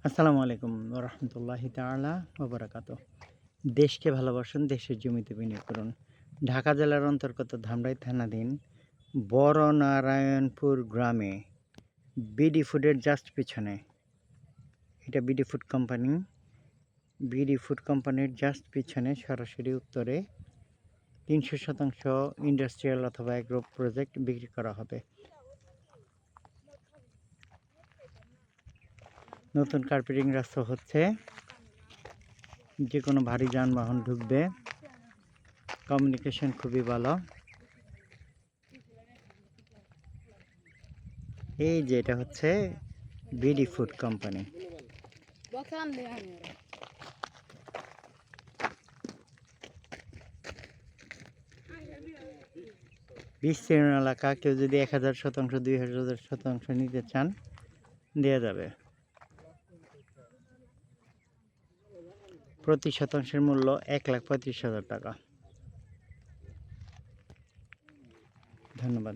আসসালামু আলাইকুম রহমতুল্লাহি তাআলা ওয়া বারাকাতুহু। দেশকে ভালোবাসুন, দেশের জমিতে বিনিয়োগ করুন। ঢাকা জেলার অন্তর্গত ধামরাই থানাধীন বড়নারায়ণপুর গ্রামে বিডি ফুডের জাস্ট পিছনে, এটা BD food company. BD food কোম্পানির জাস্ট পিছনে সরাসরি উত্তরে ৩০০% ইন্ডাস্ট্রিয়াল অথবা অ্যাগ্রো প্রজেক্ট বিক্রি করা হবে। নতুন কার্পেটিং রাস্তা হচ্ছে, যে কোনো ভারী যানবাহন ঢুকবে, কমিউনিকেশন খুবই ভালো। এই যে এটা হচ্ছে বিডি ফুড কোম্পানি। বিস্তীর্ণ এলাকা, কেউ যদি ১,০০০%, ২,০০০% নিতে চান, দেওয়া যাবে। প্রতি শতাংশের মূল্য ১,৩৫,০০০ টাকা। ধন্যবাদ।